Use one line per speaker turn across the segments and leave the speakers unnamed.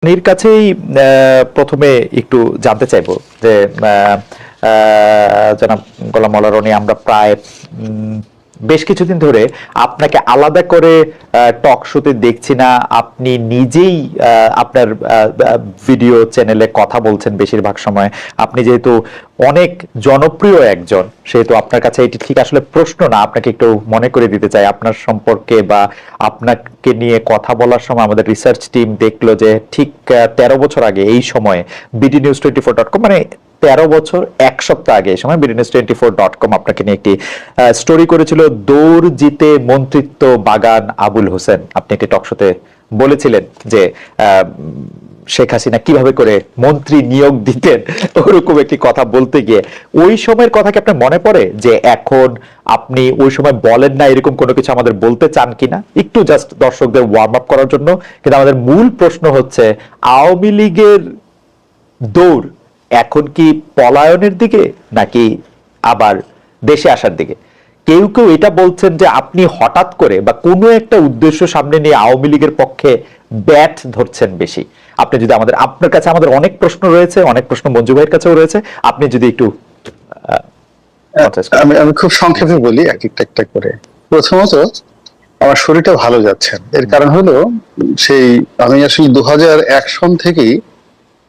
নির কাছেই প্রথমে একটু জানতে চাইবো যে জনাব গোলাম মাওলা রনি, আমরা প্রায় বেশ কিছুদিন ধরে আপনাকে আলাদা করে টক শোতে দেখছি না। আপনি নিজেই আপনার ভিডিও চ্যানেলে কথা বলছেন বেশিরভাগ সময়। আপনি যেহেতু অনেক জনপ্রিয় একজন, সেহেতু আপনার কাছে এটি ঠিক আসলে প্রশ্ন না, আপনাকে একটু মনে করে দিতে চাই আপনার সম্পর্কে বা আপনাকে নিয়ে কথা বলার সময় আমাদের রিসার্চ টিম দেখলো যে ঠিক 13 বছর আগে এই সময়ে bdnews24.com, মানে 13 বছর 1 সপ্তাহ আগে এই সময় bdnews24.com আপনাকে নিয়ে একটি স্টোরি করেছিল, দৌড় জিতে মন্ত্রিত্ব বাগান আবুল হোসেন। আপনি একটি টক শোতে বলেছিলেন যে শেখ হাসিনা কিভাবে করে মন্ত্রী নিয়োগ দিতেন, ওরকম একটি কথা বলতে গিয়ে ওই সময়ের কথা কি আপনার মনে পড়ে যে এখন আপনি ওই সময় বলেন না এরকম কোনো কিছু আমাদের বলতে চান কিনা, একটু জাস্ট দর্শকদের ওয়ার্ম আপ করার জন্য? কিন্তু আমাদের মূল প্রশ্ন হচ্ছে, আওয়ামী লীগের দৌড় এখন কি পলায়নের দিকে নাকি আবার দেশে আসার দিকে? কেউ কেউ এটা বলছেন যে আপনি হঠাৎ করে বা কোনো একটা উদ্দেশ্য সামনে নিয়ে আওয়ামী লীগের পক্ষে ব্যাট ধরছেন বেশি। আপনি যদি আপনার কাছে আমাদের অনেক প্রশ্ন রয়েছে, অনেক প্রশ্ন মঞ্জু ভাইয়ের কাছেও রয়েছে, আপনি যদি একটু
আমি খুব সংক্ষেপে বলি এক একটা করে। প্রথমত, আমার শরীরটা ভালো যাচ্ছে, এর কারণ হলো আমি আসলে 2001 সন থেকেই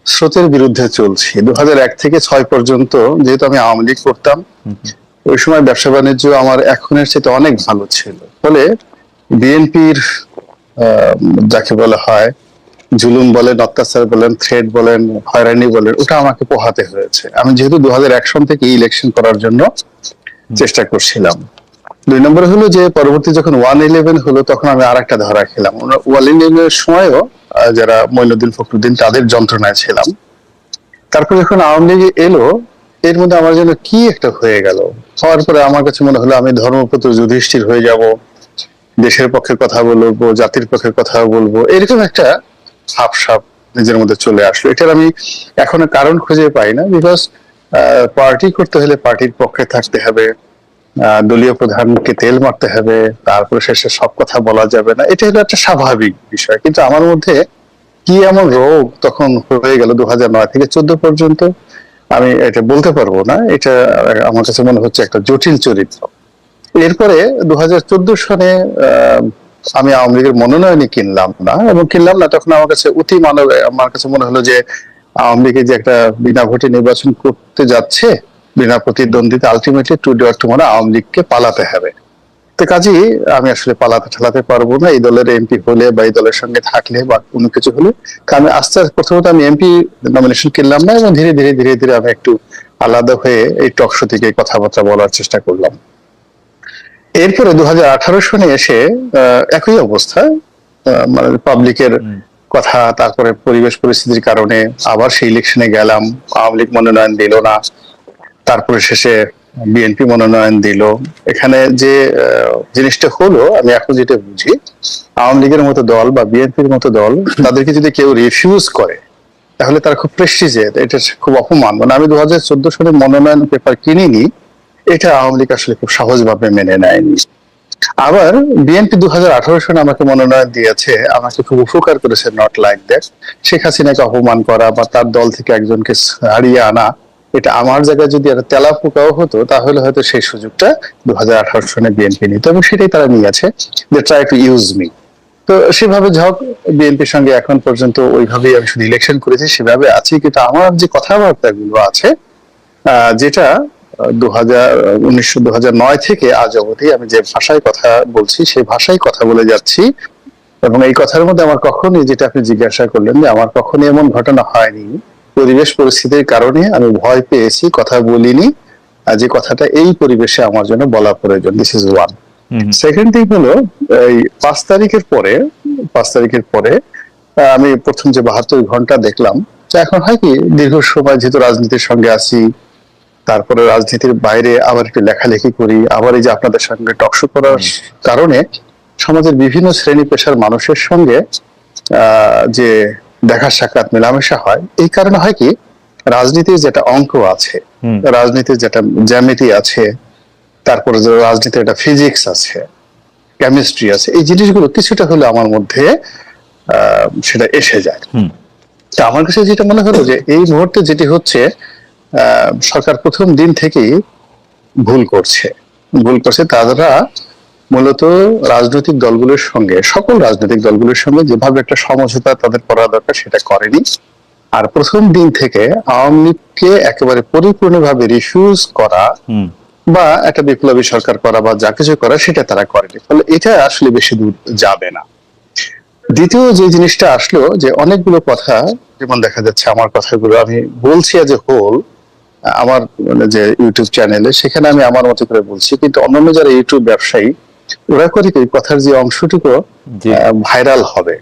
স্রোতের বিরুদ্ধে চলছি। 2001 থেকে 6 পর্যন্ত যেহেতু আমি আওয়ামী লীগ করতাম, ওই সময় ব্যবসা বাণিজ্য আমার এখনের চেয়ে অনেক ভালো ছিল। ফলে বিএনপির যাকে বলা হয় জুলুম বলেন, অত্যাচার বলেন, থ্রেড বলেন, হয়রানি বলেন, ওটা আমাকে পোহাতে হয়েছে। আমি যেহেতু 2001 সন থেকে ইলেকশন করার জন্য চেষ্টা করছিলাম। 2 নম্বর হলো যে পরবর্তী যখন 111 হলো তখন আমি আরেকটা ধরা খেলাম। 111 সময়ও যারা মঈনুদ্দিন ফখরুদ্দিন তাদের যন্ত্রণায় ছিলাম। তারপর যখন আওয়ামী লীগ এলো, এর মধ্যে আমার জন্য কি একটা হয়ে গেল। হওয়ার পরে আমার কাছে মনে হলো আমি ধর্মপুত্র যুধিষ্ঠির হয়ে যাব, দেশের পক্ষে কথা বলবো, জাতির পক্ষে কথা বলবো, এরকম একটা ভাবসাব নিজের মধ্যে চলে আসলো। এটার আমি এখনো কারণ খুঁজে পাই না। বিকজ পার্টি করতে হলে পার্টির পক্ষে থাকতে হবে, দলীয় প্রধানকে তেল মারতে হবে, তারপরে শেষে সব কথা বলা যাবে না, এটা হলো একটা স্বাভাবিক বিষয়। কিন্তু আমার মধ্যে কি এমন রোগ তখন হয়ে গেল 2009 থেকে 14 পর্যন্ত, আমি এটা বলতে পারবো না। এটা আমার কাছে মনে হচ্ছে একটা জটিল চরিত্র। এরপরে 2014 সনে আমি আওয়ামী লীগের মনোনয়নই কিনলাম না, এবং কিনলাম না তখন আমার কাছে অতি মানব, আমার কাছে মনে হলো যে আওয়ামী লীগের যে একটা বিনা ভোটে নির্বাচন করতে যাচ্ছে, বিনা প্রতিদ্বন্দ্বিতা, আলটিমেটলি টুডে আওয়ামী লীগকে পালাতে হবে। তো কাজেই আমি আসলে পালাতে ঠালাতে পারবো না, এই দলের এমপি হলে বা এই দলের সঙ্গে থাকলে বা কোনো কিছু হলে। কারণ প্রথমত আমি এমপি নমিনেশন কিনলাম না, এবং ধীরে ধীরে ধীরে ধীরে আমি একটু আলাদা হয়ে এই টক শো থেকে কথাবার্তা বলার চেষ্টা করলাম। এরপরে 2018 সনে এসে একই অবস্থা, মানে পাবলিকের কথা, তারপরে পরিবেশ পরিস্থিতির কারণে আবার সেই ইলেকশনে গেলাম, আওয়ামী লীগ মনোনয়ন দিল না, তারপরে শেষে বিএনপি মনোনয়ন দিল। এখানে যে জিনিসটা হলো, আমি এখন যেটা বুঝি, আওয়ামী লীগের মতো দল বা বিএনপির মতো দল, তাদেরকে যদি কেউ রিফিউজ করে তাহলে তারা খুব প্রেস্টিজে, এটা খুব অপমান। মানে আমি 2014 সালে মনোনয়ন পেপার কিনিনি, এটা আওয়ামী লীগ আসলে খুব সহজভাবে মেনে নেয়নি। আবার বিএনপি 2018 সালে আমাকে মনোনয়ন দিয়েছে, আমাকে খুব উপকার করেছে, নট লাইক দ্যাট। শেখ হাসিনাকে অপমান করা বা তার দল থেকে একজনকে হারিয়ে আনা, এটা আমার জায়গায় যদি একটা তেলা পোকাও হতো তাহলে হয়তো সেই সুযোগটা 2018 সনে বিএনপি নিত, এবং সেটাই তারা নিয়েছে, they try to use me. তো সেভাবে যাক, বিএনপির সঙ্গে এখন পর্যন্ত ওইভাবেই আমি শুধু ইলেকশন করেছি, সেভাবে আছি। কিন্তু আমার যে কথাবার্তা গুলো আছে, যেটা 2009 থেকে আজ অবধি আমি যে ভাষায় কথা বলছি সেই ভাষায় কথা বলে যাচ্ছি। এবং এই কথার মধ্যে আমার কখনই, যেটা আপনি জিজ্ঞাসা করলেন, যে আমার কখনই এমন ঘটনা হয়নি পরিবেশ পরিস্থিতির কারণে আমি ভয় পেয়েছি, কথা বলিনি, যে কথাটা এই পরিবেশে আমার জন্য বলা প্রয়োজন। This is one. Second thing হলো, এই 5 তারিখের পরে আমি প্রথম যে 72 ঘন্টা দেখলাম, এখন হয় কি, দীর্ঘ সময় যেহেতু রাজনীতির সঙ্গে আছি, তারপরে রাজনীতির বাইরে আবার একটু লেখালেখি করি, আবার এই যে আপনাদের সঙ্গে টকশো করার কারণে সমাজের বিভিন্ন শ্রেণী পেশার মানুষের সঙ্গে যে দেখা সাক্ষাৎ মেলামেশা হয়, এই কারণে হয় কি, রাজনীতির যেটা অঙ্ক আছে, রাজনীতির যেটা জ্যামিতি আছে, তারপরে রাজনীতির একটা ফিজিক্স আছে, কেমিস্ট্রি আছে, এই জিনিসগুলো কিছুটা হলে আমার মধ্যে সেটা এসে যায়। তা আমার কাছে যেটা মনে হলো যে এই মুহূর্তে যেটি হচ্ছে, সরকার প্রথম দিন থেকেই ভুল করছে। তারা মূলত রাজনৈতিক দলগুলোর সঙ্গে, সকল রাজনৈতিক দলগুলোর সঙ্গে যেভাবে একটা সমঝোতা তাদের করা দরকার সেটা করেনি। আর প্রথম দিন থেকে আওয়ামী লীগকে একেবারে পরিপূর্ণভাবে রিফিউজ করা বা একটা বিপ্লবী সরকার করা বা যা কিছু করা সেটা তারা করেনি, ফলে এটা আসলে বেশি দূর যাবে না। দ্বিতীয় যে জিনিসটা আসলো যে অনেকগুলো কথা, যেমন দেখা যাচ্ছে আমার কথাগুলো আমি বলছি এজ এ হোল আমার মানে যে ইউটিউব চ্যানেলে, সেখানে আমি আমার মতো করে বলছি, কিন্তু অন্যান্য যারা ইউটিউব ব্যবসায়ী ওরা করে কি কথার যে অংশটুকু ভাইরাল হবে,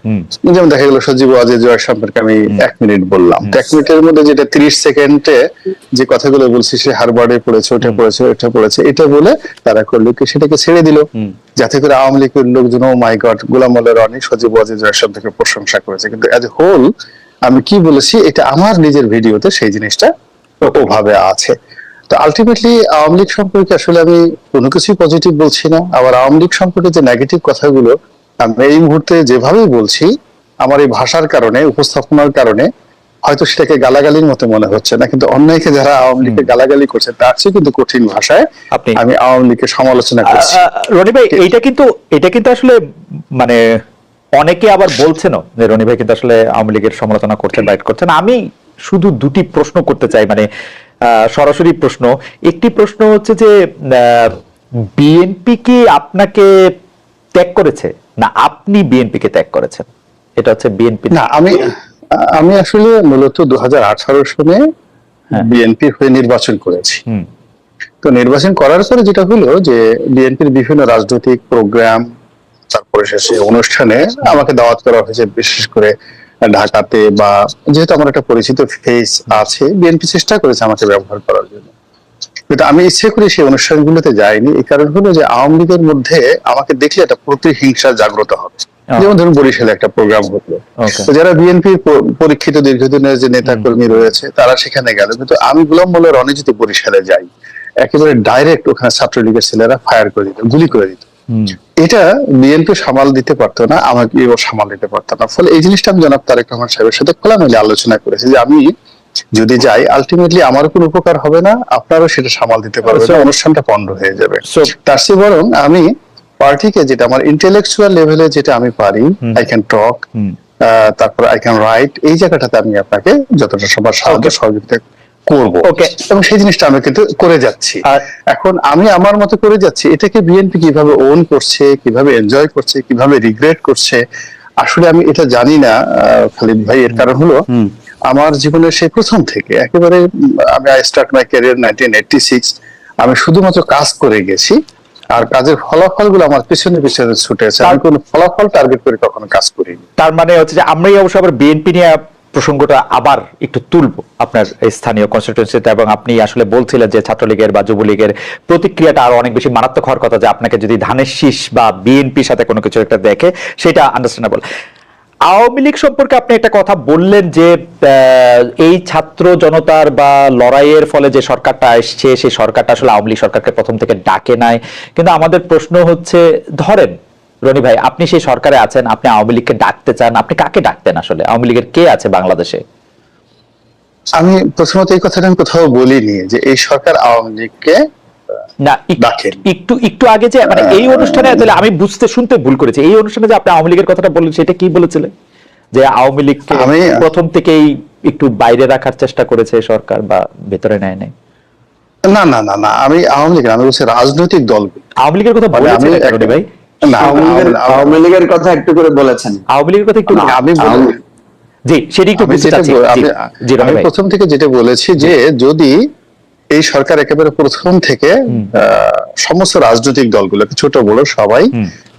যেমন দেখা গেল সজীব ওয়াজেদ জয় সম্পর্কে আমি 1 মিনিট বললাম, 1 মিনিটের মধ্যে যেটা 30 সেকেন্ডে যে কথাগুলো বলছি, সে হারবার্ডে পড়েছে, ওটা পড়েছে, ওটা পড়েছে, এটা বলে তারা করলো কি সেটাকে ছেড়ে দিল, যাতে করে আওয়ামী লীগের লোকজন ও মাই গড গোলাম মোল্লা রনি সজীব ওয়াজেদ জয় সম্পর্কে প্রশংসা করেছে, কিন্তু এজ এ হোল আমি কি বলেছি এটা আমার নিজের ভিডিওতে সেই জিনিসটা ওভাবে আছে। তো আলটিমেটলি আওয়ামী লীগ সম্পর্কে আসলে আমি কোনো কিছুই পজিটিভ বলছি না, আবার আওয়ামী লীগ সম্পর্কে যে নেগেটিভ কথাগুলো আমি এই মুহূর্তে যেভাবে বলছি, আমার এই ভাষার কারণে, উপস্থাপনার কারণে হয়তো সেটাকে গালাগালির মতো মনে হচ্ছে না, কিন্তু অন্যায়কে যারা আওয়ামী লীগকে গালাগালি করছে তার চেয়ে কিন্তু কঠিন ভাষায় আমি আওয়ামী লীগকে সমালোচনা করছি।
রনি ভাই, এটা কিন্তু আসলে মানে অনেকে আবার বলছেন যে রনি ভাই কিন্তু আসলে আওয়ামী লীগের সমালোচনা করছেন, রাইট করছেন। আমি শুধু দুটি প্রশ্ন করতে চাই, মানে সরাসরি প্রশ্ন। একটি প্রশ্ন হচ্ছে যে বিএনপি কি আপনাকে ত্যাগ করেছে না আপনি বিএনপি কে ত্যাগ করেছেন? এটা হচ্ছে বিএনপি
না, আমি আসলে মূলত 2018 সনে বিএনপি হয়ে নির্বাচন করেছি। তো নির্বাচন করার পরে যেটা হলো যে বিএনপির বিভিন্ন রাজনৈতিক প্রোগ্রাম, তারপরে শেষে অনুষ্ঠানে আমাকে দাওয়াত করা হয়েছে, বিশেষ করে ঢাকাতে, বা যেহেতু আমার একটা পরিচিত ফেস আছে, বিএনপি চেষ্টা করেছে আমাকে ব্যবহার করার জন্য, কিন্তু আমি ইচ্ছে করে সেই অনুষ্ঠানগুলোতে যাইনি। এই কারণ হলো যে আওয়ামী লীগের মধ্যে আমাকে দেখলে একটা প্রতিহিংসা জাগ্রত হবে। যেমন ধরুন বরিশালে একটা প্রোগ্রাম হলো, তো যারা বিএনপির পরীক্ষিত দীর্ঘদিনের যে নেতা কর্মী রয়েছে তারা সেখানে গেল, কিন্তু আমি গোলাম মোল্লা রনি যদি বরিশালে যাই, একেবারে ডাইরেক্ট ওখানে ছাত্রলীগের ছেলেরা ফায়ার করে দিত, গুলি করে দিত। এটা বিএনপি সামাল দিতে পারতো না, আমাকে এও সামাল দিতে পারতো না। ফলে এই জিনিসটা আমি জনাব তারেক রহমান সাহেবের সাথে খোলামেলা আলোচনা করেছি যে আমি যদি যাই আলটিমেটলি আমারও কোনো উপকার হবে না, আপনারও সেটা সামাল দিতে পারবে না, অনুষ্ঠানটা পণ্ড হয়ে যাবে। তার চেয়ে বরং আমি পার্টিকে যেটা আমার ইন্টেলেকচুয়াল লেভেলে যেটা আমি পারি, আই ক্যান টক, তারপর আই ক্যান রাইট, এই জায়গাটাতে আমি আপনাকে যতটা সবার সাহায্য সহযোগিতা করব, এবং সেই জিনিসটা আমি কিন্তু করে যাচ্ছি। এখন আমি আমার মতো করে যাচ্ছি, এটাকে বিএনপি কিভাবে ওন করছে, কিভাবে এনজয় করছে, কিভাবে রিগ্রেট করছে, আসলে আমি এটা জানি না খালিদ ভাই। এর কারণ হলো আমার জীবনের সেই প্রথম থেকে একেবারে আমি আই স্টার্ট মাই ক্যারিয়ার 1986, আমি শুধুমাত্র কাজ করে গেছি, আর কাজের ফলাফলগুলো আমার পিছনে পিছনে ছুটেছে, আমি কোনো ফলাফল টার্গেট করে কখনো কাজ করিনি।
তার মানে হচ্ছে যে আমরাই অবশ্য আবার বিএনপি নিয়ে প্রসঙ্গটা আবার একটু তুলবো আপনার স্থানীয় কনস্টিটিউয়েন্সিতে, এবং আপনি আসলে বলছিলেন যে ছাত্রলীগের বা যুবলীগের প্রতিক্রিয়াটা আরো অনেক বেশি মারাত্মক হওয়ার কথা, যে আপনাকে যদি ধানের শীষ বা বিএনপির সাথে কোনো কিছু একটা দেখে সেটা আন্ডারস্ট্যান্ডেবল। আওয়ামী লীগ সম্পর্কে আপনি একটা কথা বললেন যে এই ছাত্র জনতার বা লড়াইয়ের ফলে যে সরকারটা আসছে সেই সরকারটা আসলে আওয়ামী লীগ সরকারকে প্রথম থেকে ডাকে নাই। কিন্তু আমাদের প্রশ্ন হচ্ছে, ধরেন রনি ভাই আপনি সেই সরকারে আছেন, আপনি আওয়ামী লীগকে ডাকতে চান, আপনি কাকে ডাকতেন? আসলে আওয়ামী লীগের কে আছে বাংলাদেশে?
আমি প্রথমত এই কথাটা আমি কোথাও বলিনি যে এই সরকার আওয়ামী লীগকে
না, একটু আগে যে মানে এই অনুষ্ঠানে তাহলে আমি শুনতে ভুল করেছি, এই অনুষ্ঠানে যে আপনি আওয়ামী লীগের কথাটা বললেন সেটা কি বলেছিলেন? যে আওয়ামী লীগকে প্রথম থেকেই একটু বাইরে রাখার চেষ্টা করেছে সরকার বা ভেতরে নেয় নাই?
না না না না, আমি আওয়ামী লীগ, আমি বলছি রাজনৈতিক দল।
আওয়ামী লীগের কথা বলেছেন রনি ভাই?
আওয়ামী লীগের কথা একটু করে বলেছেন,
আওয়ামী লীগের কথা একটু
আমি
জি সেটা একটু বুঝতে চাচ্ছি।
আমি প্রথম থেকে যেটা বলেছি যে যদি এই সরকার একেবারে প্রথম থেকে সমস্ত রাজনৈতিক দলগুলোকে, ছোট বড় সবাই,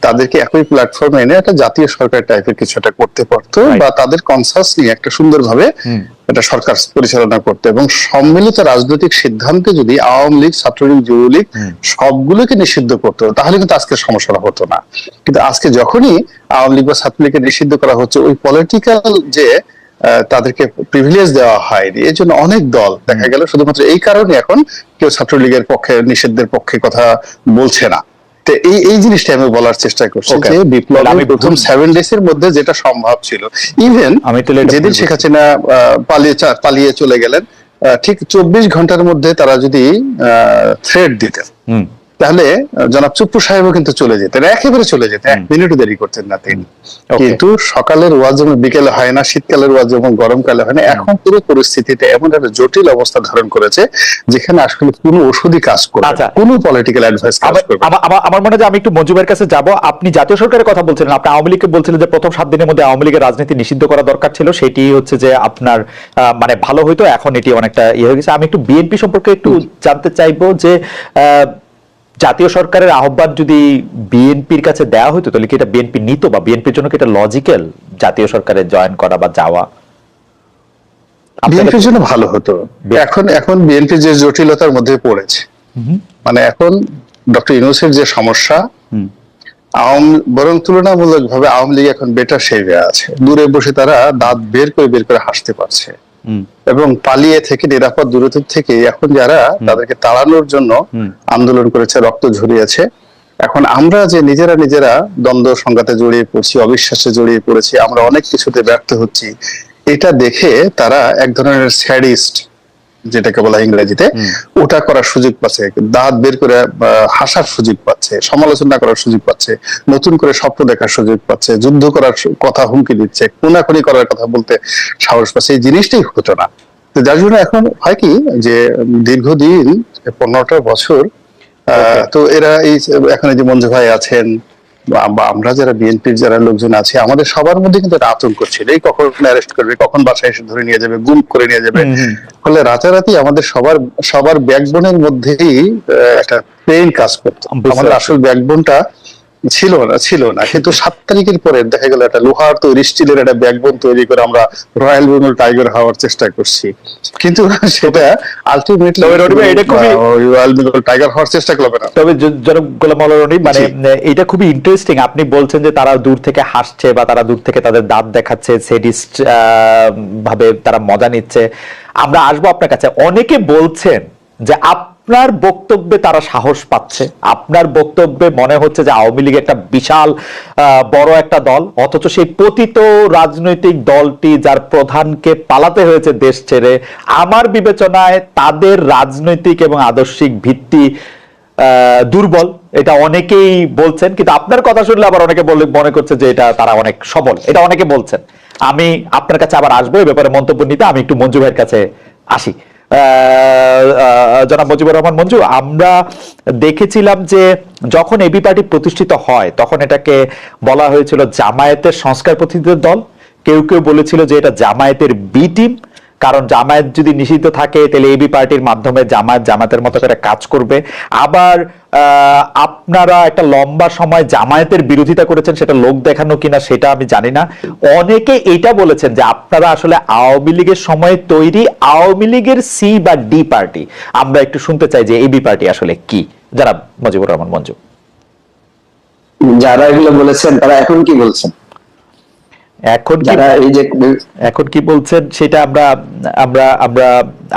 তাদেরকে একই প্ল্যাটফর্মে এনে একটা জাতীয় সরকার টাইপের কিছু একটা করতে পারতো, বা তাদের কনসাস নিয়ে একটা সুন্দরভাবে একটা সরকার পরিচালনা করতে, এবং সম্মিলিত রাজনৈতিক সিদ্ধান্তে যদি আওয়ামী লীগ, ছাত্রলীগ, যুবলীগ সবগুলোকে নিষিদ্ধ করতো, তাহলে কিন্তু আজকে সমস্যাটা হতো না। কিন্তু আজকে যখনই আওয়ামী লীগ বা ছাত্রলীগকে নিষিদ্ধ করা হচ্ছে, ওই পলিটিক্যাল যে তাদেরকে প্রিভিলেজ দেওয়া হয়নি, এই জন্য অনেক দল দেখা গেল শুধুমাত্র এই কারণে এখন কেউ ছাত্রলীগের পক্ষে, নিষিদ্ধের পক্ষে কথা বলছে না। তো এই জিনিসটা আমি বলার চেষ্টা করছি
Okay.
যে
তাহলে
বিপ্লবের
আমি
প্রথম 7 ডেজ এর মধ্যে যেটা সম্ভব ছিল, ইভেন
আমি তাহলে এটা
যেদিন
ভুল
শেখ হাসিনা পালিয়ে চলে গেলেন, ঠিক 24 ঘন্টার মধ্যে তারা যদি থ্রেড দিতেন,
হুম
তাহলে জনাব চুপ্পু সাহেবও কিন্তু চলে যেতেন, একেবারে চলে যেতেন, 1 মিনিটও দেরি করতেন না তিনি।
Okay.
কিন্তু সকালের ওয়াজ যেমন বিকেলে হয় না, শীতকালের ওয়াজ যেমন গরমকালে হয় না, এখন পুরো পরিস্থিতিটা এমন একটা জটিল অবস্থা ধারণ করেছে যেখানে আসলে কোনো ওষুধই কাজ করবে না,
আচ্ছা।
কোনো পলিটিক্যাল অ্যাডভাইস কাজ করবে না।
আমার মনে হয় যে আমি একটু মঞ্জুবের কাছে যাব। আপনি জাতীয় সরকারের কথা বলছিলেন, আপনি আওয়ামী লীগকে বলছিলেন যে প্রথম 7 দিনের মধ্যে আওয়ামী লীগের রাজনীতি নিষিদ্ধ করা দরকার ছিল, সেটি হচ্ছে যে আপনার মানে ভালো হইতো, এখন এটি অনেকটা ইয়ে হয়ে গেছে। আমি একটু বিএনপি সম্পর্কে একটু জানতে চাইবো যে জাতীয় সরকারের আহ্বান যদি বিএনপির কাছে দেওয়া হতো তাহলে কি এটা বিএনপি নিত, বা বিএনপির জন্য কি এটা লজিক্যাল জাতীয় সরকারে জয়েন করা বা যাওয়া?
বিএনপির জন্য ভালো হতো। এখন বিএনপি যে জটিলতার মধ্যে পড়েছে, মানে এখন ডক্টর ইউনূসের যে সমস্যা, বরং তুলনামূলক ভাবে আওয়ামী লীগ এখন বেটার শেপে আছে। দূরে বসে তারা দাঁত বের করে হাসতে পারছে, এবং পালিয়ে থেকে নিরাপদ দূরত্ব থেকে এখন যারা তাদেরকে তাড়ানোর জন্য আন্দোলন করেছে, রক্ত ঝরিয়েছে, এখন আমরা যে নিজেরা দ্বন্দ্ব সংঘাতে জড়িয়ে পড়ছি, অবিশ্বাসে জড়িয়ে পড়েছি, আমরা অনেক কিছুতে ব্যর্থ হচ্ছি, এটা দেখে তারা এক ধরনের স্যাডিস্ট, যেটাকে বলা ইংরেজিতে, ওটা করার সুযোগ পাচ্ছে, দাঁত বের করে হাসার সুযোগ পাচ্ছে, সমালোচনা করার সুযোগ পাচ্ছে, নতুন করে স্বপ্ন দেখার সুযোগ পাচ্ছে, যুদ্ধ করার কথা হুমকি দিচ্ছে, খুনাখুনি করার কথা বলতে সাহস পাচ্ছে। এই জিনিসটাই হতো না। তো যার জন্য এখন হয় কি যে দীর্ঘদিন 15টা বছর তো এরা এখন এই যে মঞ্জু ভাই আছেন, বা আমরা যারা বিএনপির যারা লোকজন আছে, আমাদের সবার মধ্যে কিন্তু একটা আতঙ্ক ছিল, এই কখন অ্যারেস্ট করবে, কখন বাসায় এসে ধরে নিয়ে যাবে, গুম করে নিয়ে যাবে। ফলে রাতারাতি আমাদের সবার ব্যাকবোনের মধ্যেই একটা পেইন কাজ করতো। আমাদের আসল ব্যাকবোনটা ছিল না, কিন্তু 7 তারিখের পরে দেখা গেল একটা লোহার তৈরি, স্টিলের একটা ব্যাকবোন তৈরি করে আমরা রয়্যাল বেঙ্গল টাইগার হওয়ার চেষ্টা করছি, কিন্তু সেটা আলটিমেটলি রয়্যাল বেঙ্গল টাইগার হওয়ার চেষ্টা করবে না।
তবে জনাব গোলাম মাওলা রনি, মানে এটা খুবই ইন্টারেস্টিং। আপনি বলছেন যে তারা দূর থেকে হাসছে বা তারা দূর থেকে তাদের দাঁত দেখাচ্ছে, সেডিস্ট ভাবে তারা মজা নিচ্ছে। আমরা আসবো আপনার কাছে। অনেকে বলছেন যে আপনার বক্তব্যে তারা সাহস পাচ্ছে, আপনার বক্তব্যে মনে হচ্ছে যে আওয়ামী লীগ একটা বিশাল বড় একটা দল, অথচ সেই পতিত রাজনৈতিক দলটি যার প্রধানকে পালাতে হয়েছে দেশ ছেড়ে, আমার বিবেচনায় তাদের রাজনৈতিক এবং আদর্শিক ভিত্তি দুর্বল, এটা অনেকেই বলছেন। কিন্তু আপনার কথা শুনলে আবার অনেকে মনে করছে যে এটা তারা অনেক সবল, এটা অনেকে বলছেন। আমি আপনার কাছে আবার আসবো এ ব্যাপারে মন্তব্য নিতে। আমি একটু মঞ্জু ভাইয়ের কাছে আসি। জনাব মুজিবুর রহমান মঞ্জু, আমরা দেখেছিলাম যে যখন এবি পার্টি প্রতিষ্ঠিত হয় তখন এটাকে বলা হয়েছিল জামায়াতের সংস্কার পথিকদের দল। কেউ বলেছিল যে এটা জামায়াতের বি টিম, কারণ জামায়াত যদি নিষিদ্ধ থাকে তাহলে এবি পার্টির মাধ্যমে জামায়াতের মতো করে কাজ করবে। আবার আপনারা একটা লম্বা সময় জামায়াতের বিরোধিতা করেছেন, সেটা লোক দেখানো কিনা সেটা আমি জানি না। অনেকে এটা বলেছেন যে আপনারা আসলে আওয়ামী লীগের সময় তৈরি আওয়ামী লীগের সি বা ডি পার্টি। আমরা একটু শুনতে চাই যে এবি পার্টি আসলে কি, যারা মুজিবুর রহমান মঞ্জু।
যারা এগুলো বলেছেন তারা এখন কি বলছেন?
এখন কি বলছেন সেটা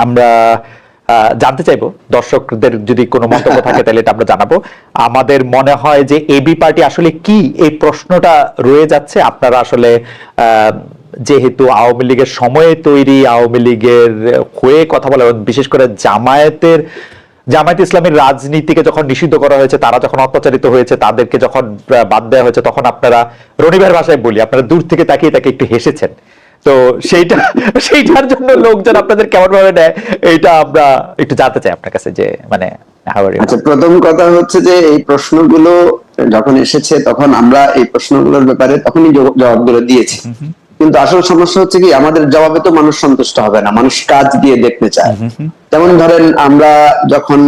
আমরা জানতে চাইবো। দর্শকদের যদি কোনো মন্তব্য থাকে তাহলে এটা আমরা জানাবো। আমাদের মনে হয় যে এবি পার্টি আসলে কি, এই প্রশ্নটা রয়ে যাচ্ছে। আপনারা আসলে যেহেতু আওয়ামী লীগের সময়ে তৈরি, আওয়ামী লীগের হয়ে কথা বলে, বিশেষ করে জামায়াত ইসলামের রাজনীতিকে যখন নিষিদ্ধ করা হয়েছে, তারা যখন অত্যাচারিত হয়েছে, তাদেরকে যখন বাদ দেওয়া হয়েছে, তখন আপনারা, রনিবার ভাষায় বলি, আপনারা দূর থেকে তাকিয়ে একটু হেসেছেন। তো সেইটার জন্য লোকজন আপনাদের কেমন ভাবে নেয়, এইটা আমরা একটু জানতে চাই আপনার কাছে যে মানে।
আচ্ছা, প্রথম কথা হচ্ছে যে এই প্রশ্নগুলো যখন এসেছে তখন আমরা এই প্রশ্নগুলোর ব্যাপারে তখনই জবাবগুলো দিয়েছি, কিন্তু আসল সমস্যা হচ্ছে কি আমাদের জবাবে তো মানুষ সন্তুষ্ট হবে না, মানুষ কাজ দিয়ে দেখতে চায়। যেমন ধরেন আমরা যখন,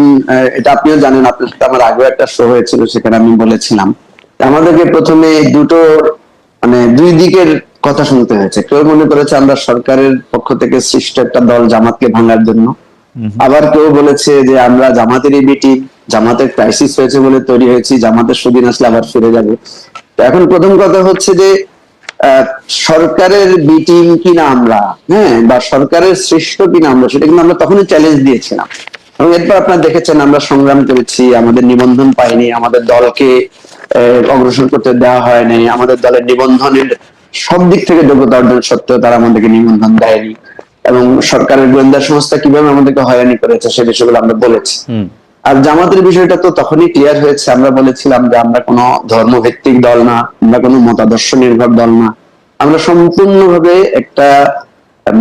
এটা আপনিও জানেন, আপনার সাথে আমার আগে একটা শো হয়েছিল, সেখানে আমি বলেছিলাম আমাদেরকে প্রথমে দুই দিকের কথা শুনতে হয়েছে। কেউ মনে করেছে আমরা সরকারের পক্ষ থেকে সৃষ্ট একটা দল জামাতকে ভাঙার জন্য, আবার কেউ বলেছে যে আমরা জামাতেরই বিটি, জামাতের ক্রাইসিস হয়েছে বলে তৈরি হয়েছি, জামাতের সুদিন আসলে আবার ফিরে যাবে। এখন প্রথম কথা হচ্ছে যে সরকারের বি টিম কিনা আমরা, বা সরকারের সৃষ্ট কিনা আমরা, সেটা কিন্তু আমরা তখনই চ্যালেঞ্জ দিয়েছিলাম। এবং এরপর আপনারা দেখেছেন আমরা সংগ্রাম করেছি, আমাদের নিবন্ধন পাইনি, আমাদের দলকে অগ্রসর করতে দেওয়া হয়নি, আমাদের দলের নিবন্ধনের সব দিক থেকে যোগ্যতা অর্জন সত্ত্বেও তারা আমাদেরকে নিবন্ধন দেয়নি, এবং সরকারের গোয়েন্দা সংস্থা কিভাবে আমাদেরকে হয়রানি করেছে সে বিষয়গুলো আমরা বলেছি। আর জামাতের বিষয়টা তো তখনই ক্লিয়ার হয়েছে, আমরা বলেছিলাম যে আমরা কোনো ধর্মভিত্তিক দল না, আমরা কোনো মতাদর্শ নির্ভর দল না, আমরা সম্পূর্ণভাবে একটা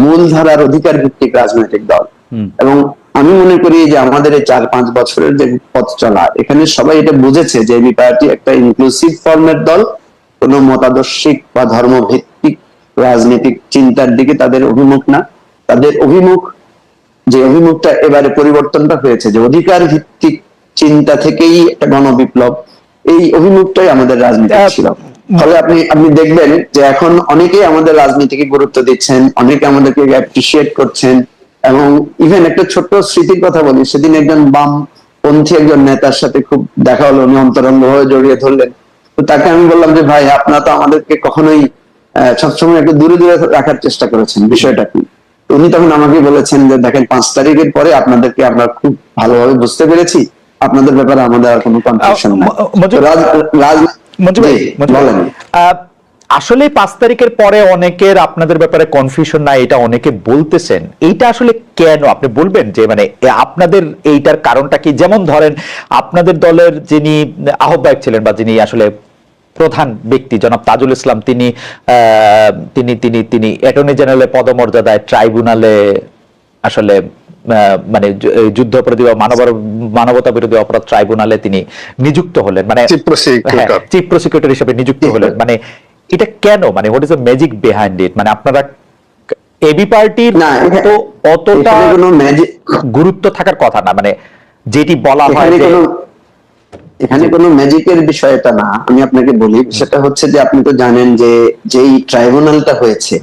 মূলধারার অধিকার ভিত্তিক রাজনৈতিক দল। এবং আমি মনে করি যে আমাদের এই 4-5 বছরের যে পথ চলা, এখানে সবাই এটা বুঝেছে যে এবি পার্টি একটা ইনক্লুসিভ ফর্মের দল, কোন মতাদর্শিক বা ধর্মভিত্তিক রাজনৈতিক চিন্তার দিকে তাদের অভিমুখ না। তাদের অভিমুখ, যে অভিমুখটা এবারে পরিবর্তনটা হয়েছে, যে অধিকার ভিত্তিক চিন্তা থেকেই একটা গণবিপ্লব, এই অভিমুখটাই আমাদের রাজনীতি ছিল। ফলে আপনি দেখবেন যে এখন অনেকেই আমাদের রাজনীতিকে গুরুত্ব দিচ্ছেন, অনেকে আমাদেরকে অ্যাপ্রিসিয়েট করছেন। এবং ইভেন একটা ছোট্ট স্মৃতির কথা বলি, সেদিন একজন বামপন্থী একজন নেতার সাথে খুব দেখা হলো, উনি অন্তরঙ্গ হয়ে জড়িয়ে ধরলেন। তো তাকে আমি বললাম যে ভাই, আপনারা তো আমাদেরকে কখনোই সবসময় একটু দূরে দূরে রাখার চেষ্টা করেছেন, বিষয়টা কি? উনি তখন আমাকে বলেছেন যে দেখেন, 5 তারিখের পরে আপনাদেরকে আমরা খুব ভালোভাবে বুঝতে পেরেছি, আপনাদের ব্যাপারে আমাদের আর কোনো কনফিউশন নাই। বলেন।
আসলে 5 তারিখের পরে অনেকের আপনাদের ব্যাপারে কনফিউশন নাই, এটা অনেকে বলতেছেন। এইটা আসলে কেন আপনি বলবেন, যে মানে আপনাদের এইটার কারণটা কি? যেমন ধরেন আপনাদের দলের যিনি আহ্বায়ক ছিলেন বা যিনি আসলে প্রধান ব্যক্তি জনাব তাজুল ইসলাম, তিনি তিনি তিনি তিনি অ্যাটর্নি জেনারেলের পদমর্যাদায় ট্রাইব্যুনালে আসলে মানে যুদ্ধ অপরাধী বা মানবতা বিরোধী অপরাধ ট্রাইব্যুনালে তিনি নিযুক্ত হলেন, মানে চিফ প্রসিকিউটর হিসেবে নিযুক্ত হলেন। মানে এটা কেন? মানে what is the magic behind it? মানে আপনারা এবি পার্টির তো অতটা গুরুত্ব থাকার কথা না, মানে যেটি বলা হয়
এখানে কোনো ম্যাজিকের বিষয় এটা না। আমি আপনাকে বলি, সেটা হচ্ছে যে আপনি তো জানেন যে যেই ট্রাইব্যুনালটা হয়েছে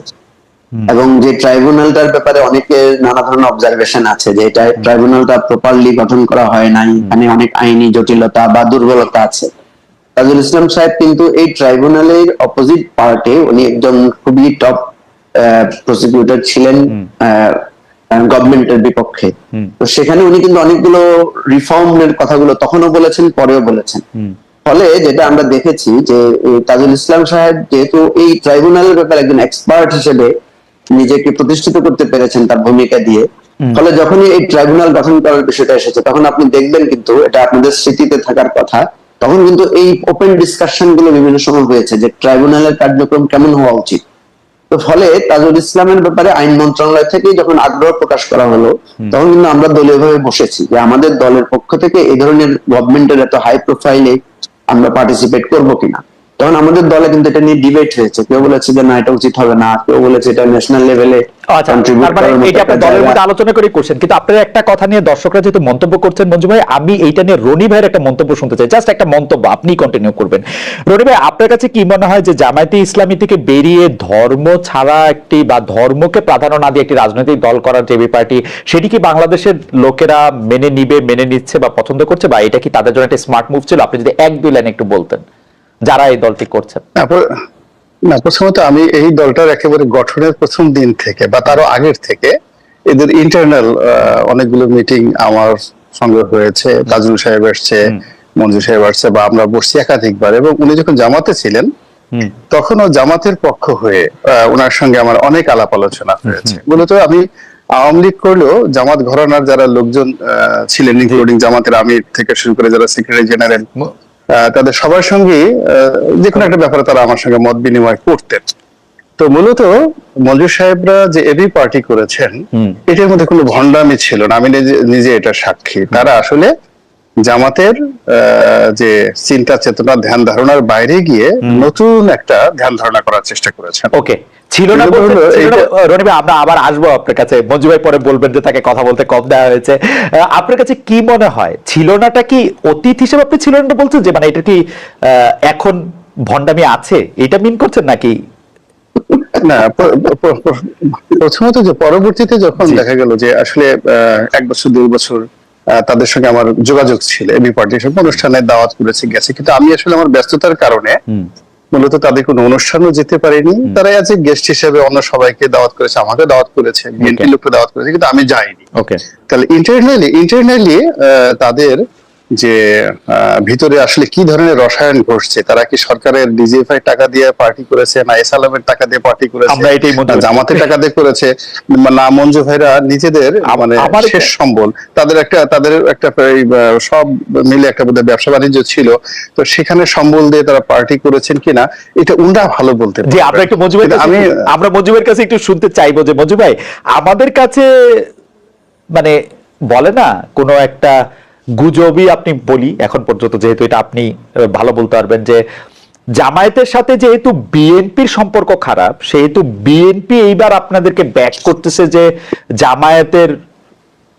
এবং যে ট্রাইব্যুনালটার ব্যাপারে অনেকের নানা ধরনের অবজারভেশন আছে, যে এটা ট্রাইব্যুনালটা প্রপারলি গঠন করা হয় নাই, এখানে অনেক আইনি জটিলতা বা দুর্বলতা আছে। তাজুল ইসলাম সাহেব কিন্তু এই ট্রাইব্যুনালের অপোজিট পার্টে উনি একজন খুবই টপ প্রসিকিউটর ছিলেন গভর্নমেন্টের বিপক্ষে। তো সেখানে উনি কিন্তু অনেকগুলো রিফর্মের কথাগুলো তখনও বলেছেন, পরেও বলেছেন। ফলে যেটা আমরা দেখেছি যে তাজুল ইসলাম সাহেব যেহেতু এই ট্রাইব্যুনালের ব্যাপারে একজন এক্সপার্ট হিসেবে নিজেকে প্রতিষ্ঠিত করতে পেরেছেন তার ভূমিকা দিয়ে, ফলে যখনই এই ট্রাইব্যুনাল গঠন করার বিষয়টা এসেছে, তখন আপনি দেখবেন কিন্তু এটা আপনাদের স্মৃতিতে থাকার কথা, তখন কিন্তু এই ওপেন ডিসকাশন গুলো বিভিন্ন সময় হয়েছে যে ট্রাইব্যুনালের কার্যক্রম কেমন হওয়া উচিত। তো ফলে তাজুল ইসলামের ব্যাপারে আইন মন্ত্রণালয় থেকে যখন আগ্রহ প্রকাশ করা হলো, তখন কিন্তু আমরা দলীয়ভাবে বসেছি যে আমাদের দলের পক্ষ থেকে এই ধরনের গভর্নমেন্টের এত হাই প্রোফাইলে আমরা পার্টিসিপেট করবো কিনা। তখন আমাদের দলে কিন্তু এটা নিয়ে ডিবেট হয়েছে, কেউ বলেছে যে না এটা উচিত হবে না, কেউ বলেছে এটা ন্যাশনাল লেভেলে
আলোচনা করে করছেন। কিন্তু আপনারা একটা কথা নিয়ে দর্শকরা যেহেতু মন্তব্য করছেন, মঞ্জু ভাই, আমি এইটা নিয়ে রনি ভাইয়ের একটা মন্তব্য শুনতে চাই, জাস্ট একটা মন্তব্য, আপনি কন্টিনিউ করবেন। রনি ভাই, আপনার কাছে কি মনে হয় যে জামায়াতে ইসলামী থেকে বেরিয়ে ধর্ম ছাড়া একটি বা ধর্মকে প্রাধান্য না দিয়ে একটি রাজনৈতিক দল করার যে পার্টি, সেটি কি বাংলাদেশের লোকেরা মেনে নিবে, মেনে নিচ্ছে বা পছন্দ করছে, বা এটা কি তাদের জন্য একটা স্মার্ট মুভ ছিল? আপনি যদি 1-2 লাইন একটু বলতেন যারা এই দলটি করছেন।
না, প্রথমত আমি এই দলটার একেবারে গঠনের প্রথম দিন থেকে বা তারও আগের থেকে এদের ইন্টারনাল অনেকগুলো মিটিং আমার সঙ্গে হয়েছে। তাজুল সাহেব আসছে, মঞ্জু সাহেব আসছে, বা আমরা বসছি একাধিকবার। এবং উনি যখন জামাতে ছিলেন তখনও জামাতের পক্ষ হয়ে ওনার সঙ্গে আমার অনেক আলাপ আলোচনা হয়েছে। মূলত আমি আওয়ামী লীগ করলেও জামাত ঘরানার যারা লোকজন ছিলেন, ইনক্লুডিং জামাতের আমির থেকে শুরু করে যারা সেক্রেটারি জেনারেল, তাদের সবার সঙ্গে যে কোনো একটা ব্যাপারে তারা আমার সঙ্গে মত বিনিময় করতেন। তো মূলত মঞ্জুর সাহেবরা যে এবি পার্টি করেছেন, এটার মধ্যে কোনো ভণ্ডামি ছিল না, আমি নিজে এটা সাক্ষী। তারা আসলে জামাতের যে চিন্তা চেতনা ধ্যান ধারণার বাইরে গিয়ে নতুন একটা ধ্যান ধারণা করার চেষ্টা করেছেন।
ওকে, ছিল না রনি ভাই, আমরা আবার আসবো আপনার কাছে। মঞ্জু ভাই পরে বলবেন যে তাকে কথা বলতে কম দেওয়া হয়েছে। আপনার কাছে কি মনে হয়, ছিল নাটা কি অতীত হিসেবে আপনি ছিল না বলছেন, যে মানে এটা কি এখন ভণ্ডামি আছে, এটা মিন করছেন নাকি?
না, প্রথমত যে পরবর্তীতে যখন দেখা গেল যে আসলে 1 বছর 2 বছর তাদের সঙ্গে আমার যোগাযোগ ছিল, এবি পার্টির সঙ্গে অনুষ্ঠানে দাওয়াত করেছে, গেছে, কিন্তু আমি আসলে আমার ব্যস্ততার কারণে মূলত তাদের কোনো অনুষ্ঠানও যেতে পারেনি, তারা অ্যাজ এ গেস্ট হিসেবে অন্য সবাইকে দাওয়াত করেছে, আমাকে দাওয়াত করেছে, বিএনপি লোককে দাওয়াত করেছে, কিন্তু আমি যাইনি।
ওকে,
তাহলে ইন্টারনালি তাদের যে ভিতরে আসলে কি ধরনের রসায়ন ঘটছে, তারা কি সরকারের ডিজিএফআই টাকা দিয়ে পার্টি করেছে, না এসালামের টাকা দিয়ে পার্টি করেছে,
আমরা এটাই
না জামাতের টাকা দিয়ে করেছে, না মঞ্জু ভাইরা নিজেদের মানে শেষ সম্বল, তাদের একটা সব মিলে একটা বোধহয় ব্যবসা বাণিজ্য ছিল, তো সেখানে সম্বল দিয়ে তারা পার্টি করেছেন কিনা এটা উনরা ভালো বলতে
জি। আমরা একটু মঞ্জু ভাই আমরা মঞ্জু ভাইয়ের কাছে একটু শুনতে চাইবো যে মঞ্জু ভাই আমাদের কাছে মানে বলে না কোনো একটা গুজবই আপনি বলি এখন পর্যন্ত, যেহেতু এটা আপনি ভালো বলতে পারবেন, যে জামায়াতের সাথে যেহেতু বিএনপির সম্পর্ক খারাপ, সেহেতু বিএনপি এইবার আপনাদেরকে ব্যাক করতেছে যে জামায়াতের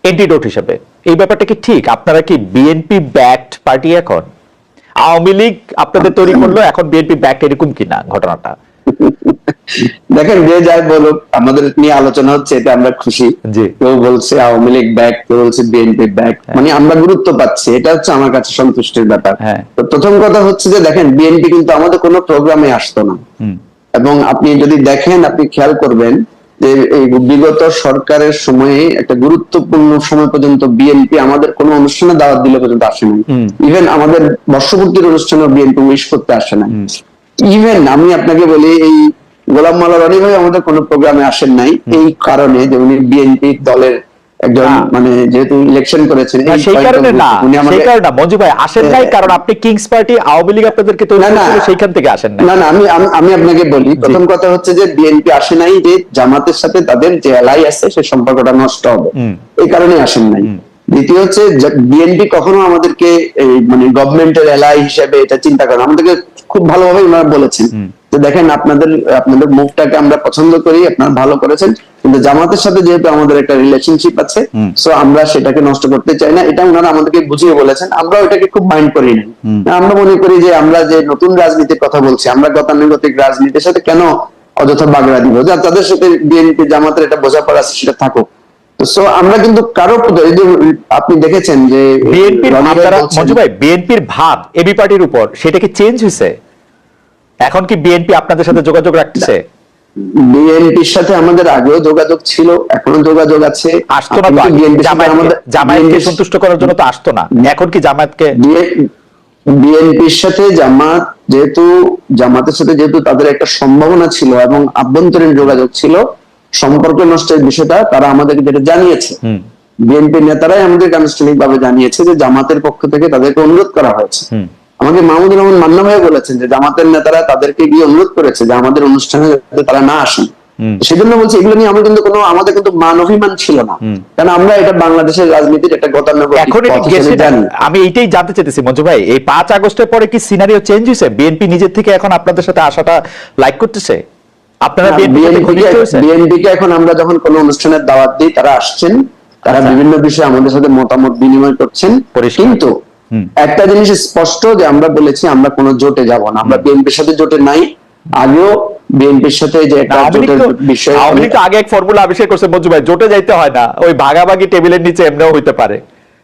এন্টিডোট হিসেবে। এই ব্যাপারটা কি ঠিক? আপনারা কি বিএনপি ব্যাকড পার্টি এখন? আওয়ামী লীগ আপনাদের তৈরি করলো, এখন বিএনপি ব্যাক, এরকম কিনা ঘটনাটা?
দেখেন, যে যাই বলুক, আমাদের নিয়ে আলোচনা হচ্ছে, এটা আমরা খুশি। কেউ বলছে আওয়ামী লীগ ব্যাক, কেউ বলছে বিএনপি ব্যাক, মানে আমরা গুরুত্ব পাচ্ছি, এটা হচ্ছে আমার কাছে সন্তুষ্টির ব্যাপার। তো প্রথম কথা হচ্ছে যে দেখেন, বিএনপি কিন্তু আমাদের কোনো প্রোগ্রামে আসতো না, এবং আপনি যদি দেখেন, আপনি খেয়াল করবেন যে এই বিগত সরকারের সময়ে একটা গুরুত্বপূর্ণ সময় পর্যন্ত বিএনপি আমাদের কোনো অনুষ্ঠানে দাওয়াত দিলে পর্যন্ত আসে নাই। ইভেন আমাদের বর্ষপূর্তির অনুষ্ঠানে বিএনপি উইশ করতে আসে নাই। ইভেন আমি আপনাকে বলি, এই গোলাম মাওলা রনি ভাই আমাদের কোনো প্রোগ্রামে আসেন নাই, এই কারণে যে উনি বিএনপি দলের একজন, মানে যেহেতু ইলেকশন করেছেন,
সেই কারণে না, সেই কারণে না মঞ্জু ভাই আসেন নাই, কারণ আপনি কিংস পার্টি আওয়ামী লীগ আপনাদেরকে তৈরি করেছিল, সেইখান থেকে আসেন নাই।
না, আমি আপনাকে বলি, প্রথম কথা হচ্ছে যে বিএনপি আসে নাই যে জামাতের সাথে তাদের যে এলাই আছে সেই সম্পর্কটা নষ্ট হবে, এই কারণে আসেন নাই। দ্বিতীয় হচ্ছে বিএনপি কখনো আমাদেরকে মানে গভর্নমেন্টের এলাই হিসেবে এটা চিন্তা করেন, আমাদেরকে খুব ভালোভাবে ওনারা বলেছেন যে দেখেন, আপনাদের মুভটাকে আমরা পছন্দ করি, আপনারা ভালো করেছেন, কিন্তু জামাতের সাথে যেহেতু আমাদের একটা রিলেশনশিপ আছে, সো আমরা সেটাকে নষ্ট করতে চাই না, এটা ওনারা আমাদেরকে বুঝিয়ে বলেছেন। আমরা ওইটাকে খুব মাইন্ড করি না। আমরা মনে করি যে আমরা যে নতুন রাজনীতির কথা বলছি, আমরা গতানুগতিক রাজনীতির সাথে কেন অযথা বাগড়া দিব, যা তাদের সাথে বিএনপি জামাতের একটা বোঝাপড়া আছে, সেটা থাকুক। সো আমরা কিন্তু কারো, আপনি দেখেছেন যে
বিএনপির ভাব এবি পার্টির উপর, সেটা কি চেঞ্জ হয়েছে? এখন কি বিএনপি আপনাদের সাথে যোগাযোগ রাখতেছে?
বিএনপির সাথে আমাদের আগেও যোগাযোগ ছিল, এখনো যোগাযোগ আছে।
আসতো না জামায়াতকে সন্তুষ্ট করার জন্য, তো আসতো না, এখন কি জামায়াতকে
বিএনপির সাথে জামাতের সাথে যেহেতু তাদের একটা সম্ভাবনা ছিল এবং আভ্যন্তরীণ যোগাযোগ ছিল, সম্পর্ক নষ্টের বিষয়টা তারা আমাদেরকে যেটা জানিয়েছে, বিএনপির নেতারাই আমাদেরকে আনুষ্ঠানিক ভাবে জানিয়েছে যে জামাতের পক্ষ থেকে তাদেরকে অনুরোধ করা হয়েছে। আমাকে মাহমুদুর রহমান মান্না ভাই বলেছেন যে জামাতের নেতারা তাদেরকে গিয়ে অনুরোধ করেছে যে আমাদের অনুষ্ঠানে যাতে তারা না আসেন। সেজন্য বলছি, এগুলো নিয়ে আমাদের কিন্তু মান অভিমান ছিল না, কারণ আমরা এটা বাংলাদেশের রাজনীতির একটা গতানুগতিক পথ জানি।
আমি এইটাই জানতে চাইতেছি মঞ্জু ভাই, এই 5 আগস্টের পরে কি সিনারিও চেঞ্জ হয়েছে? বিএনপি নিজের থেকে এখন আপনাদের সাথে আসাটা লাইক করতেছে? আপনারা
বিএনপিকে এখন আমরা যখন কোনো অনুষ্ঠানের দাওয়াত দিই, তারা আসছেন, তারা বিভিন্ন বিষয়ে আমাদের সাথে মতামত বিনিময় করছেন, কিন্তু একটা জিনিস স্পষ্ট যে আমরা বলেছি আমরা কোনো জোটে যাব না, আমরা বিএনপির সাথে জোটে নাই। আগেও বিএনপির সাথে যে একটা জোটের বিষয়,
আওয়ামী লীগ তো আগে এক ফর্মুলা আবিষ্কার করছে মঞ্জু ভাই, জোটে যাইতে হয় না, ওই ভাগাভাগি টেবিলের নিচে এমনিও হইতে পারে,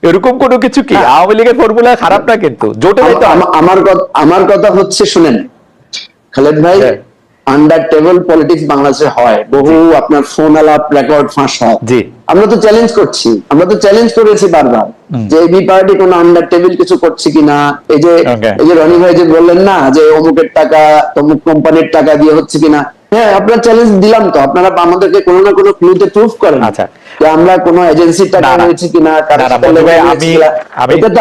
এরকম কোনো কিছু কি? আওয়ামী লীগের ফর্মুলা খারাপ না, কিন্তু জোটে যাইতে
আমার কথা হচ্ছে, শুনেন খালেদ ভাই, আন্ডার টেবল পলিটিক্স বাংলাদেশে হয়, বহু আপনার ফোন আলাপ রেকর্ড ফাঁস হয়। আমরা তো চ্যালেঞ্জ করছি, আমরা তো চ্যালেঞ্জ করেছি বারবার যে এবি পার্টি কোন আন্ডার টেবিল কিছু করছে কিনা। এই যে রনি ভাই যে বললেন না যে অমুকের টাকা তমুক কোম্পানির টাকা দিয়ে হচ্ছে কিনা, হ্যাঁ আপনার চ্যালেঞ্জ দিলাম, তো আপনারা আমাদেরকে কোনো না কোনো ক্লুতে প্রুফ করেন যে আমরা কোনো এজেন্সির টাকা নিয়েছি কিনা, এটা তো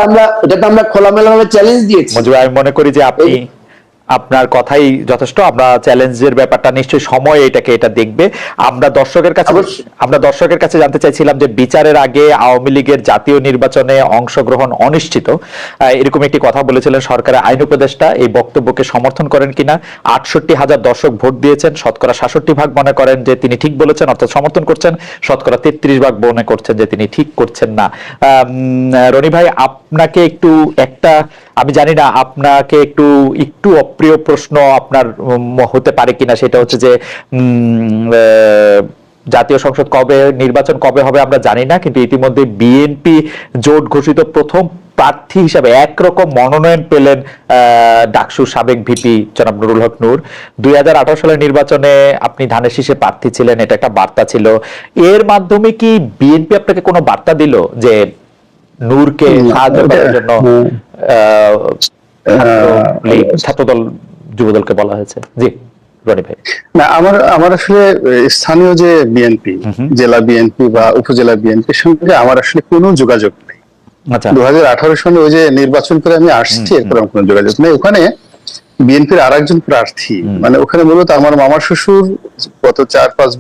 আমরা খোলামেলা ভাবে চ্যালেঞ্জ দিয়েছি।
আমি মনে করি যে আপনি, আপনার কথাই যথেষ্ট। আমরা চ্যালেঞ্জের ব্যাপারটা নিশ্চয়ই সময় এটা দেখবে। আমরা দর্শকের কাছে জানতে চাইছিলাম যে বিচারের আগে আওয়ামী লীগের জাতীয় নির্বাচনে অংশগ্রহণ অনিশ্চিত, এরকম একটি কথা বলেছিলেন সরকারের আইন উপদেষ্টা। এই বক্তব্যকে সমর্থন করেন কিনা? 68,000 দর্শক ভোট দিয়েছেন, শতকরা 66% মনে করেন যে তিনি ঠিক বলেছেন, অর্থাৎ সমর্থন করছেন, শতকরা 33% মনে করছেন যে তিনি ঠিক করছেন না। রনি ভাই, আপনাকে একটু একটা, আমি জানি না আপনাকে একটু অপ্রিয় প্রশ্ন আপনার হতে পারে কিনা, সেটা হচ্ছে যে জাতীয় সংসদ নির্বাচন কবে হবে আমরা জানি না, কিন্তু ইতিমধ্যে বিএনপি জোট ঘোষিত প্রথম প্রার্থী হিসাবে একরকম মনোনয়ন পেলেন ডাকসুর সাবেক ভিপি জনাব নুরুল হক নূর। 2018 সালের নির্বাচনে আপনি ধানের শীষে প্রার্থী ছিলেন, এটা একটা বার্তা ছিল। এর মাধ্যমে কি বিএনপি আপনাকে কোনো বার্তা দিল যে নূরকে সাহায্য করার জন্য ছাত্রদল যুবদলকে বলা হয়েছে? জি রনি ভাই।
না, আমার আসলে স্থানীয় যে বিএনপি, জেলা বিএনপি বা উপজেলা বিএনপির সঙ্গে আমার আসলে কোনো যোগাযোগ নেই। 2018 সালে ওই যে নির্বাচন করে আমি আসছি, এরপর আমার কোনো যোগাযোগ নেই। ওখানে বিএনপির আরেকজন প্রার্থী, মানে ওখানে মূলত আমার মামা শ্বশুর গত 4-5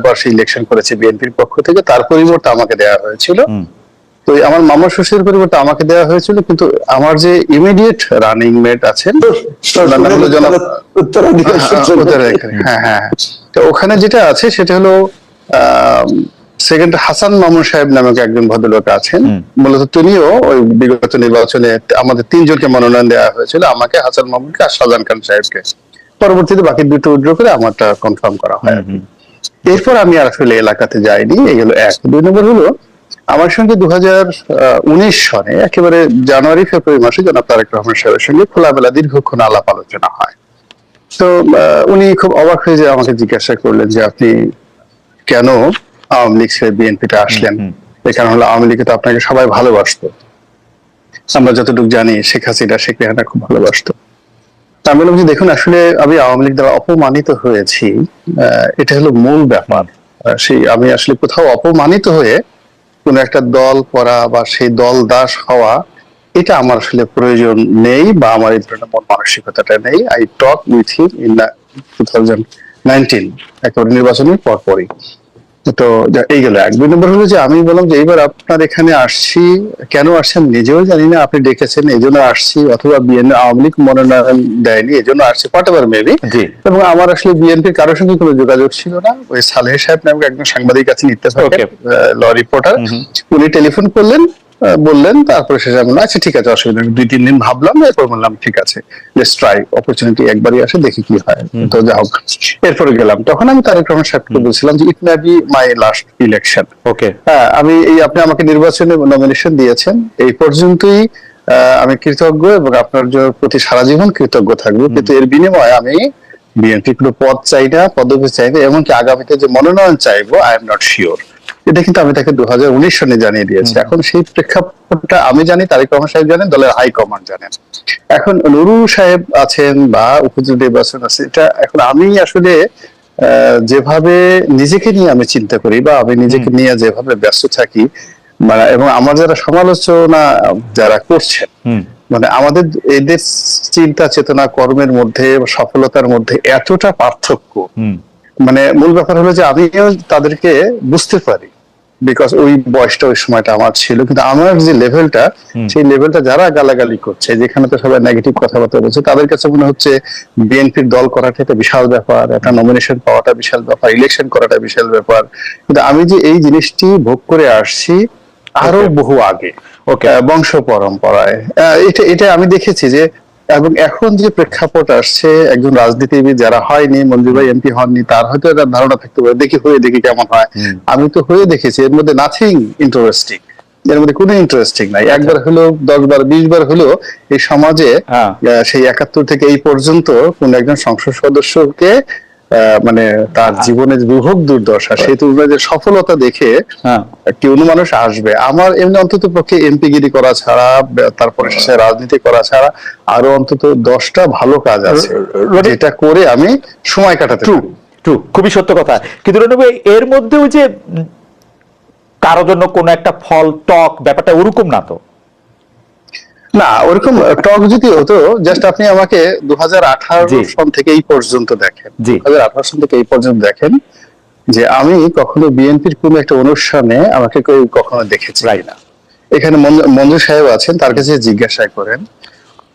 বার সেই ইলেকশন করেছে বিএনপির পক্ষ থেকে, তার পরিবর্তে আমাকে দেওয়া হয়েছিল। তো আমার মামা শ্বশুরের পরিবর্তে আমাকে দেওয়া হয়েছিল, কিন্তু আমার যে ইমিডিয়েট রানিং মেট আছেন তো ওখানে যেটা আছে সেটা হলো সেকেন্ড হাসান মামুন সাহেব নামক একজন ভদ্রলোক আছেন। মূলত তিনিও ওই বিগত নির্বাচনে আমাদের 3 জনকে মনোনয়ন দেওয়া হয়েছিল, আমাকে, হাসান মামুনকে আর শাহজাহান খান সাহেবকে। পরবর্তীতে বাকি দুটো উইথড্র করে আমারটা কনফার্ম করা হয়। এরপর আমি আর আসলে এলাকাতে যাইনি। এগুলো 1। 2 নম্বর হলো আমার সঙ্গে 2019 সনে একেবারে জানুয়ারি ফেব্রুয়ারি মাসে জনাব তারেক রহমান সাহেবের সঙ্গে খোলামেলা দীর্ঘক্ষণ আলাপ আলোচনা হয়। তো উনি খুব অবাক হয়ে যে আমাকে জিজ্ঞাসা করলেন যে আপনি কেন আওয়ামী লীগ ছেড়ে বিএনপিতে আসলেন? এই কারণ হলো আওয়ামী লীগে তো আপনাকে সবাই ভালোবাসতো, আমরা যতটুকু জানি শেখ হাসিনা শেখ রেহানা খুব ভালোবাসতো। আমি বললাম যে দেখুন, আসলে আমি আওয়ামী লীগ দ্বারা অপমানিত হয়েছি, এটা হলো মূল ব্যাপার। সেই আমি আসলে কোথাও অপমানিত হয়ে কোন একটা দল করা বা সেই দল দাস হওয়া, এটা আমার আসলে প্রয়োজন নেই, বা আমার এই ধরনের মানসিকতাটা নেই। I talk with him in 2019 একেবারে নির্বাচনের পরপরই। তো এইগুলো 1। 2 নম্বর হলো যে আমি বললাম যে এইবার আপনার এখানে আসছি, কেন আসছেন নিজেও জানি না, আপনি ডেকেছেন এই জন্য আসছি, অথবা আওয়ামী লীগ মনোনয়ন দেয়নি এই জন্য আসছি, হোয়াটএভার মেবি। এবং আমার আসলে বিএনপির কারোর সঙ্গে কোনো যোগাযোগ ছিল না। ওই সালেহ সাহেব নামক একজন সাংবাদিক আছেন, ইত্তেফাকের ল রিপোর্টার, উনি টেলিফোন করলেন, বললেন, তারপরে শেষে বললাম আচ্ছা ঠিক আছে, অসুবিধা নেই। 2-3 দিন ভাবলাম, এরপর বললাম ঠিক আছে, লেটস ট্রাই, অপরচুনিটি একবারই আসে, দেখি কি হয়। তো যা হোক, এরপরে গেলাম। তখন আমি তারেক রহমান সাহেবকে বলছিলাম যে it may be my last election. হ্যাঁ, আমি আমাকে নির্বাচনে নমিনেশন দিয়েছেন, এই পর্যন্তই আমি কৃতজ্ঞ এবং আপনার প্রতি সারা জীবন কৃতজ্ঞ থাকবো, কিন্তু এর বিনিময়ে আমি বিএনপি কোনো পদ চাই না, পদবি চাই না, এমনকি আগামীতে যে মনোনয়ন চাইবো আই এম নট শিওর। এটা কিন্তু আমি তাকে 2019 সনে জানিয়ে দিয়েছি। এখন সেই প্রেক্ষাপটটা আমি জানি, তারেক রহমান সাহেব জানেন, দলের হাইকমান্ড জানেন। এখন নুরুল সাহেব আছেন বা উপজেলা নির্বাচন আছে, এটা এখন আমি আসলে যেভাবে নিজেকে নিয়ে আমি চিন্তা করি বা আমি নিজেকে নিয়ে যেভাবে ব্যস্ত থাকি, মানে এবং আমার যারা সমালোচনা যারা করছেন, মানে আমাদের এদের চিন্তা চেতনা কর্মের মধ্যে, সফলতার মধ্যে এতটা পার্থক্য, মানে মূল ব্যাপার হলো যে আমিও তাদেরকে বুঝতে পারি, বিকজ ওই বয়সটা ওই সময়টা আমার ছিল। কিন্তু আমার যে লেভেলটা, সেই লেভেলটা যারা গালাগালি করছে, যেখানে তো সবাই নেগেটিভ কথাবার্তা বলছে, তাদের কাছে মনে হচ্ছে বিএনপির দল করাটা একটা বিশাল ব্যাপার, একটা নমিনেশন পাওয়াটা বিশাল ব্যাপার, ইলেকশন করাটা বিশাল ব্যাপার। কিন্তু আমি যে এই জিনিসটি ভোগ করে আসছি আরো বহু আগে, বংশ পরম্পরায়, এটা আমি দেখেছি যে, এবং এখন যে প্রেক্ষাপট আসছে, একজন রাজনীতিবিদ যারা হয়নি, মঞ্জুর ভাই এমপি হননি, তার হয়তো একটা ধারণা থাকতে পারে দেখি কেমন হয়। আমি তো হয়ে দেখেছি, এর মধ্যে নাথিং ইন্টারেস্টিং, এর মধ্যে কোনো ইন্টারেস্টিং নাই। একবার হলো 10 বার 20 বার হলো এই সমাজে সেই 71 থেকে এই পর্যন্ত কোন একজন সংসদ সদস্যকে মানে তার জীবনের বিভোগ দুর্দশা, সেই তুলনায় সফলতা দেখে কেউ মানুষ আসবে। আমার এমনি অন্তত পক্ষে এমপি গিরি করা ছাড়া, তারপরে সে রাজনীতি করা ছাড়া আরো অন্তত 10টা ভালো কাজ আছে, যেটা করে আমি সময় কাটাতে পারি।
খুবই সত্য কথা। কিন্তু এর মধ্যে ওই যে কারো জন্য কোন একটা ফল টক, ব্যাপারটা ওরকম না তো?
না, ওরকম টক যদি হতো, জাস্ট আপনি আমাকে 2018 সন থেকে এই পর্যন্ত দেখেন, 2018 সন থেকে এই পর্যন্ত দেখেন যে আমি কখনো বিএনপির কোন একটা অনুষ্ঠানে আমাকে কেউ কখনো দেখেছি না। এখানে মঞ্জু সাহেব আছেন, তার কাছে জিজ্ঞাসা করেন,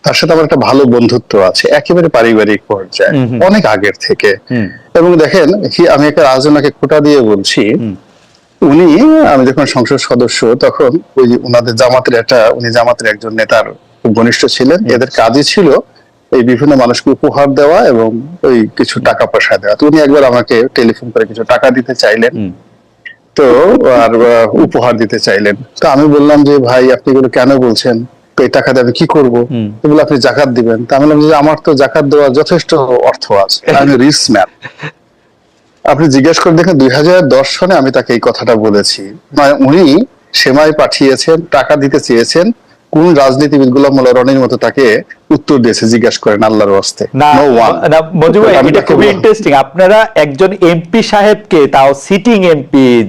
তার সাথে আমার একটা ভালো বন্ধুত্ব আছে, একেবারে পারিবারিক পর্যায়ে, অনেক আগের থেকে। এবং দেখেন, আমি একটা রাজনাকে খোঁটা দিয়ে বলছি, উনি, আমি যখন সংসদ সদস্য তখন ওই উনাদের জামাতের উনি জামাতের একজন নেতার ঘনিষ্ঠ ছিলেন। এদের কাজই ছিল এই বিভিন্ন মানুষকে উপহার দেওয়া এবং ওই কিছু টাকা পয়সা দেওয়া। তো উনি একবার আমাকে টেলিফোন করে কিছু টাকা দিতে চাইলেন, তো আর উপহার দিতে চাইলেন। তো আমি বললাম যে ভাই আপনি এগুলো কেন বলছেন, তো এই টাকা দিয়ে আমি কি করবো? তো বলে আপনি জাকাত দিবেন। তা আমি বললাম যে আমার তো জাকাত দেওয়ার যথেষ্ট অর্থ আছে, আমি রিচ ম্যান। আপনি জিজ্ঞেস করে দেখেন 2010 সনে আমি তাকে এই কথাটা বলেছি। মানে উনি সেমাই পাঠিয়েছেন, টাকা দিতে চেয়েছেন, কোন রাজনীতিবিদ গোলাম মোল্লা রনির মতো তাকে উত্তর দিয়েছে, জিজ্ঞেস করেন আল্লাহর ওয়াস্তে।
না
No one.
না মঞ্জু ভাই,
আমি
এটা
তাকে
খুবই
বললাম-
ইন্টারেস্টিং। আপনারা একজন এমপি সাহেবকে, তাও সিটিং এমপি